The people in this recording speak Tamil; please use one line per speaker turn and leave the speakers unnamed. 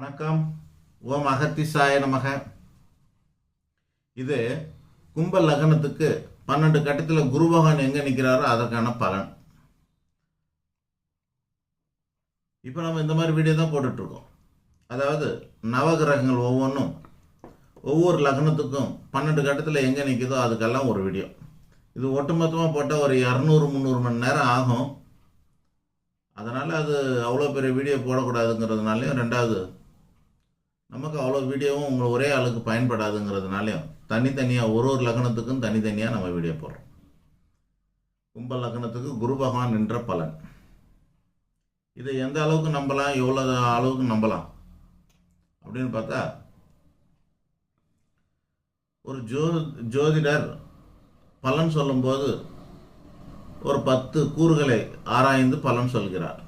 வணக்கம். ஓம் அகத்திசாய நமக. இது கும்ப லக்னத்துக்கு 12 கட்டத்தில் குரு பகவான் எங்கே நிற்கிறாரோ அதற்கான பலன். இப்போ நம்ம இந்த மாதிரி வீடியோ தான் போட்டுட்ருக்கோம். அதாவது நவகிரகங்கள் ஒவ்வொன்றும் ஒவ்வொரு லக்னத்துக்கும் 12 கட்டத்தில் எங்கே நிற்குதோ அதுக்கெல்லாம் ஒரு வீடியோ. இது ஒட்டுமொத்தமாக போட்டால் ஒரு 200-300 மணி நேரம் ஆகும். அதனால் அது அவ்வளோ பெரிய வீடியோ போடக்கூடாதுங்கிறதுனாலையும், ரெண்டாவது நமக்கு அவ்வளோ வீடியோவும் உங்கள் ஒரே ஆளுக்கு பயன்படாதுங்கிறதுனாலையும் தனித்தனியாக ஒரு லக்னத்துக்கும் தனித்தனியாக நம்ம வீடியோ போடுறோம். கும்ப லக்னத்துக்கு குரு பகவான் நின்ற பலன். இதை எந்த அளவுக்கு நம்பலாம், எவ்வளோ அளவுக்கு நம்பலாம் அப்படின்னு பார்த்தா, ஒரு ஜோதிடர் பலன் சொல்லும்போது ஒரு 10 கூறுகளை ஆராய்ந்து பலன் சொல்கிறார்.